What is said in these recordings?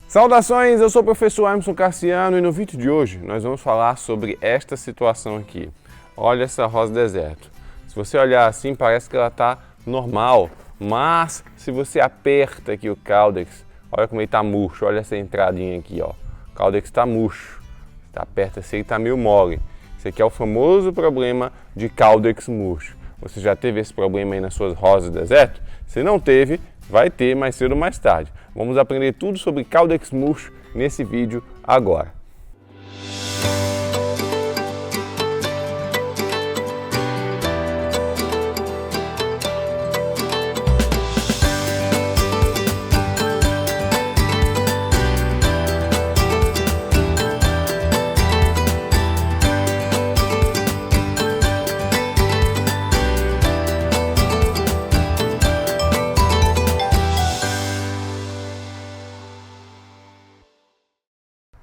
Saudações, eu sou o professor Emerson Cassiano e no vídeo de hoje nós vamos falar sobre esta situação aqui. Olha essa rosa deserto. Se você olhar assim parece que ela está normal, mas se você aperta aqui o caudex, olha como ele está murcho, olha essa entradinha aqui, ó. O caudex está murcho, você aperta assim, ele está meio mole. Esse aqui é o famoso problema de caudex murcho. Você já teve esse problema aí nas suas rosas deserto? Se não teve, vai ter mais cedo ou mais tarde. Vamos aprender tudo sobre caudex murcho nesse vídeo agora.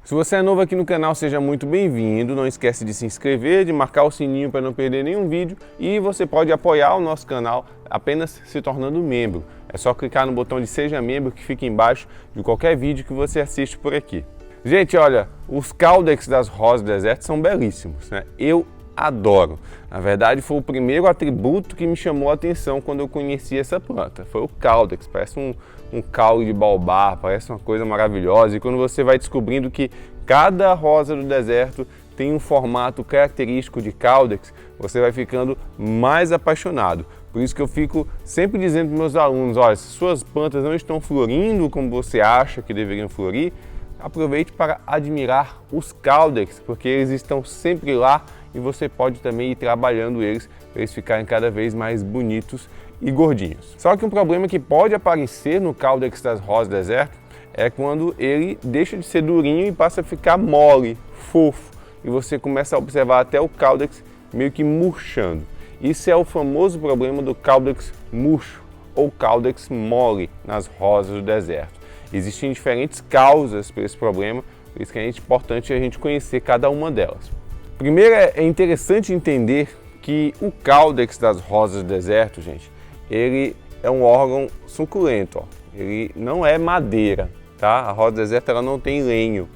Se você é novo aqui no canal, seja muito bem-vindo. Não esquece de se inscrever, de marcar o sininho para não perder nenhum vídeo e você pode apoiar o nosso canal apenas se tornando membro. É só clicar no botão de Seja Membro que fica embaixo de qualquer vídeo que você assiste por aqui. Gente, olha, os caudex das rosas do deserto são belíssimos, né? Eu adoro. Na verdade, foi o primeiro atributo que me chamou a atenção quando eu conheci essa planta. Foi o caudex, parece um caule de baobá, parece uma coisa maravilhosa. E quando você vai descobrindo que cada rosa do deserto tem um formato característico de caudex, você vai ficando mais apaixonado. Por isso que eu fico sempre dizendo para meus alunos, olha, se suas plantas não estão florindo como você acha que deveriam florir, aproveite para admirar os caudex, porque eles estão sempre lá e você pode também ir trabalhando eles para eles ficarem cada vez mais bonitos e gordinhos. Só que um problema que pode aparecer no caudex das rosas do deserto é quando ele deixa de ser durinho e passa a ficar mole, fofo, e você começa a observar até o caudex meio que murchando. Isso é o famoso problema do caudex murcho ou caudex mole nas rosas do deserto. Existem diferentes causas para esse problema, por isso que é importante a gente conhecer cada uma delas. Primeiro, é interessante entender que o caudex das rosas do deserto, gente, ele é um órgão suculento, ó. Ele não é madeira, tá? A rosa do deserto ela não tem lenho,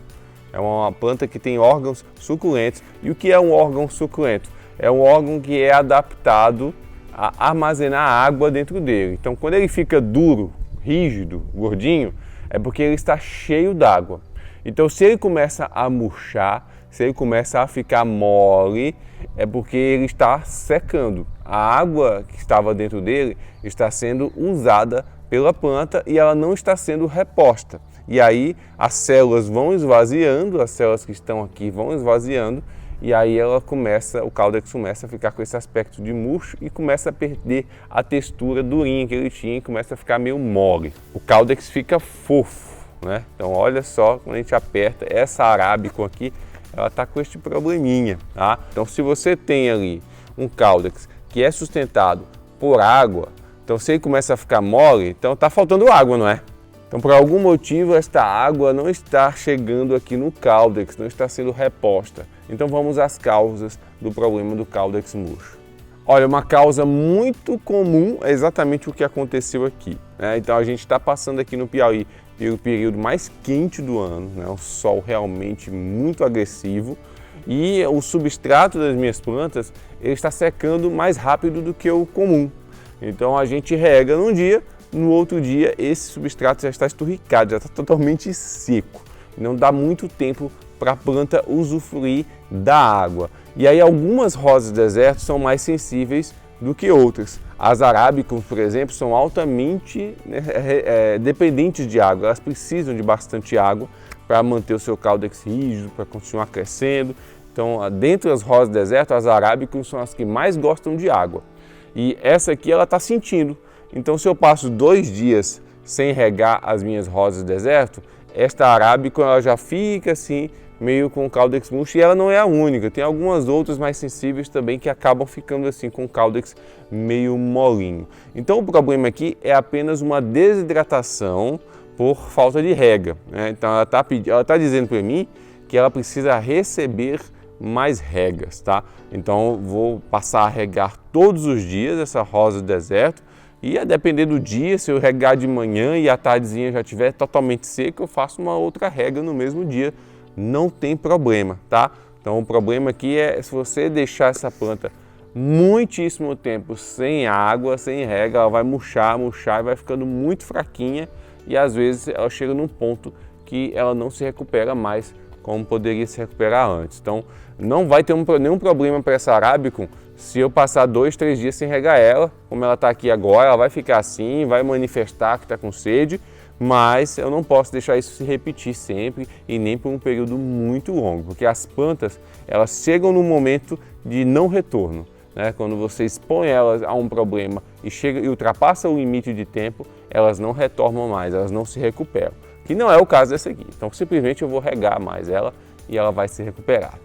é uma planta que tem órgãos suculentos. E o que é um órgão suculento? É um órgão que é adaptado a armazenar água dentro dele. Então, quando ele fica duro, rígido, gordinho, é porque ele está cheio d'água. Então, se ele começa a murchar, se ele começa a ficar mole, é porque ele está secando. A água que estava dentro dele está sendo usada pela planta e ela não está sendo reposta. E aí as células vão esvaziando, as células que estão aqui vão esvaziando, e aí o caudex começa a ficar com esse aspecto de murcho e começa a perder a textura durinha que ele tinha e começa a ficar meio mole. O caudex fica fofo, né? Então olha só, quando a gente aperta, essa arábica aqui, ela está com este probleminha, tá? Então se você tem ali um caudex que é sustentado por água, então se ele começa a ficar mole, então está faltando água, não é? Então por algum motivo esta água não está chegando aqui no caudex, não está sendo reposta. Então vamos às causas do problema do caudex murcho. Olha, uma causa muito comum é exatamente o que aconteceu aqui, né? Então a gente está passando aqui no Piauí pelo período mais quente do ano, né? O sol realmente muito agressivo e o substrato das minhas plantas ele está secando mais rápido do que o comum. Então a gente rega num dia, no outro dia esse substrato já está esturricado, já está totalmente seco. Não dá muito tempo para a planta usufruir da água. E aí algumas rosas do deserto são mais sensíveis do que outras. As arábicas, por exemplo, são altamente dependentes de água. Elas precisam de bastante água para manter o seu caudex rígido, para continuar crescendo. Então, dentre as rosas do deserto, as arábicas são as que mais gostam de água. E essa aqui ela está sentindo. Então, se eu passo 2 dias sem regar as minhas rosas do deserto, esta arábica ela já fica assim, meio com o caudex murcho, e ela não é a única. Tem algumas outras mais sensíveis também que acabam ficando assim com o caudex meio molinho. Então o problema aqui é apenas uma desidratação por falta de rega, né? Então ela está dizendo para mim que ela precisa receber mais regas, tá? Então vou passar a regar todos os dias essa rosa do deserto E a depender do dia, se eu regar de manhã e à tardezinha já estiver totalmente seco, eu faço uma outra rega no mesmo dia, não tem problema, tá? Então o problema aqui é se você deixar essa planta muitíssimo tempo sem água, sem rega, ela vai murchar e vai ficando muito fraquinha e às vezes ela chega num ponto que ela não se recupera mais como poderia se recuperar antes. Então não vai ter nenhum problema para essa Arabicum se eu passar 2, 3 dias sem regar ela, como ela está aqui agora, ela vai ficar assim, vai manifestar que está com sede, mas eu não posso deixar isso se repetir sempre e nem por um período muito longo, porque as plantas elas chegam no momento de não retorno, né? Quando você expõe elas a um problema e ultrapassa o limite de tempo, elas não retornam mais, elas não se recuperam, que não é o caso dessa aqui. Então simplesmente eu vou regar mais ela e ela vai se recuperar.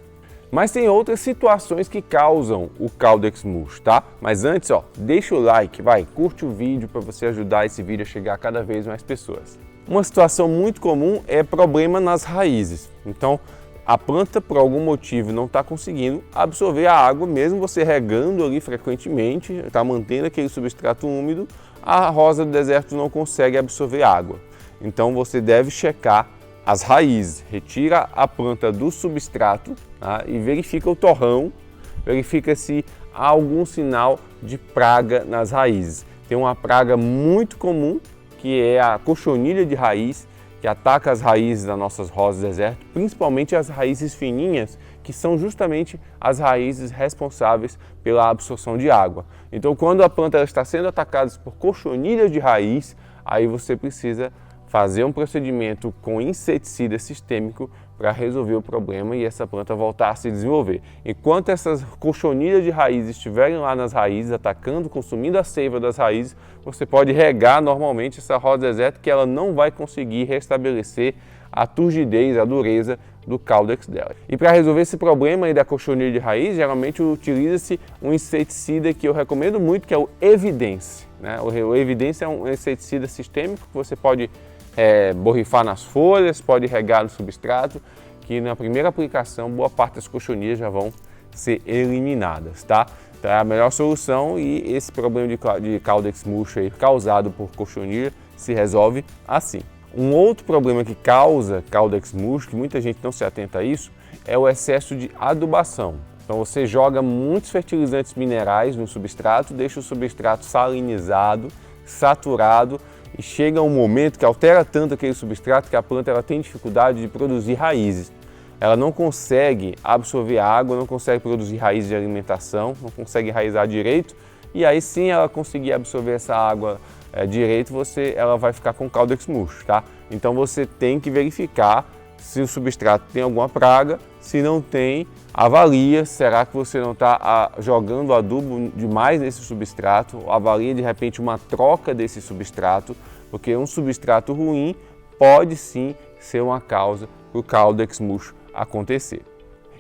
Mas tem outras situações que causam o Caudex murcho, tá? Mas antes, deixa o like, curte o vídeo para você ajudar esse vídeo a chegar a cada vez mais pessoas. Uma situação muito comum é problema nas raízes. Então, a planta, por algum motivo, não está conseguindo absorver a água, mesmo você regando ali frequentemente, está mantendo aquele substrato úmido, a rosa do deserto não consegue absorver água. Então, você deve checar as raízes, retira a planta do substrato, tá? E verifica o torrão, verifica se há algum sinal de praga nas raízes. Tem uma praga muito comum que é a cochonilha de raiz, que ataca as raízes das nossas rosas do deserto, principalmente as raízes fininhas, que são justamente as raízes responsáveis pela absorção de água. Então, quando a planta está sendo atacada por cochonilha de raiz, aí você precisa fazer um procedimento com inseticida sistêmico para resolver o problema e essa planta voltar a se desenvolver. Enquanto essas cochonilhas de raízes estiverem lá nas raízes, atacando, consumindo a seiva das raízes, você pode regar normalmente essa rosa do deserto que ela não vai conseguir restabelecer a turgidez, a dureza do caudex dela. E para resolver esse problema aí da cochonilha de raiz, geralmente utiliza-se um inseticida que eu recomendo muito, que é o Evidence, né? O Evidence é um inseticida sistêmico que você pode borrifar nas folhas, pode regar no substrato, que na primeira aplicação boa parte das cochonilhas já vão ser eliminadas, tá? Então é a melhor solução e esse problema de caudex murcho aí, causado por cochonilha se resolve assim. Um outro problema que causa caudex murcho, que muita gente não se atenta a isso, é o excesso de adubação. Então você joga muitos fertilizantes minerais no substrato, deixa o substrato salinizado, saturado, e chega um momento que altera tanto aquele substrato que a planta ela tem dificuldade de produzir raízes. Ela não consegue absorver água, não consegue produzir raízes de alimentação, não consegue enraizar direito, e aí sim ela conseguir absorver essa água direito, ela vai ficar com caudex murcho, tá? Então você tem que verificar se o substrato tem alguma praga, se não tem, avalia, será que você não está jogando adubo demais nesse substrato, avalia de repente uma troca desse substrato, porque um substrato ruim pode sim ser uma causa para o caudex murcho acontecer.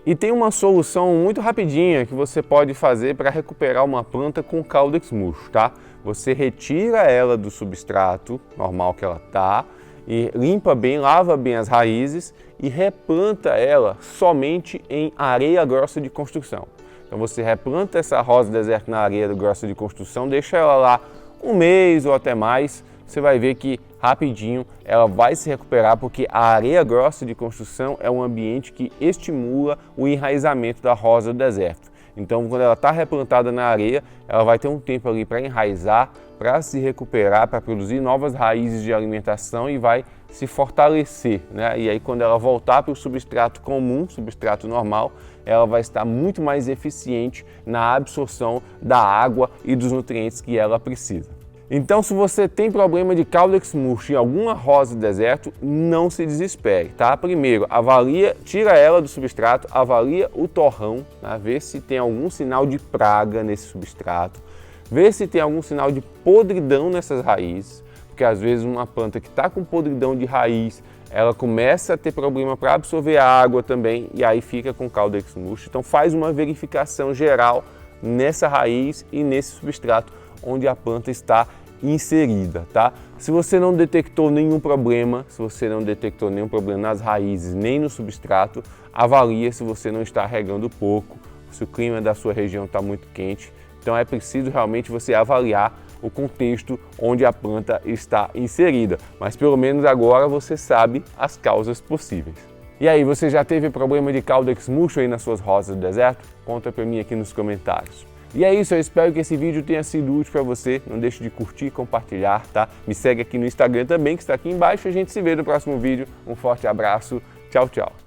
E tem uma solução muito rapidinha que você pode fazer para recuperar uma planta com caudex murcho, tá? Você retira ela do substrato normal que ela está, e limpa bem, lava bem as raízes e replanta ela somente em areia grossa de construção. Então você replanta essa rosa do deserto na areia grossa de construção, deixa ela lá um mês ou até mais, você vai ver que rapidinho ela vai se recuperar, porque a areia grossa de construção é um ambiente que estimula o enraizamento da rosa do deserto. Então, quando ela está replantada na areia, ela vai ter um tempo ali para enraizar, para se recuperar, para produzir novas raízes de alimentação e vai se fortalecer, né? E aí, quando ela voltar para o substrato comum, substrato normal, ela vai estar muito mais eficiente na absorção da água e dos nutrientes que ela precisa. Então, se você tem problema de caudex murcho em alguma rosa do deserto, não se desespere, tá? Primeiro, tira ela do substrato, avalia o torrão, né? Vê se tem algum sinal de praga nesse substrato, vê se tem algum sinal de podridão nessas raízes, porque às vezes uma planta que está com podridão de raiz, ela começa a ter problema para absorver a água também e aí fica com caudex murcho. Então faz uma verificação geral nessa raiz e nesse substrato onde a planta está inserida, tá? Se você não detectou nenhum problema, nas raízes nem no substrato, avalia se você não está regando pouco, se o clima da sua região está muito quente. Então é preciso realmente você avaliar o contexto onde a planta está inserida, mas pelo menos agora você sabe as causas possíveis. E aí, você já teve problema de Caudex murcho aí nas suas rosas do deserto? Conta pra mim aqui nos comentários. E é isso, eu espero que esse vídeo tenha sido útil para você. Não deixe de curtir e compartilhar, tá? Me segue aqui no Instagram também, que está aqui embaixo. A gente se vê no próximo vídeo. Um forte abraço. Tchau, tchau.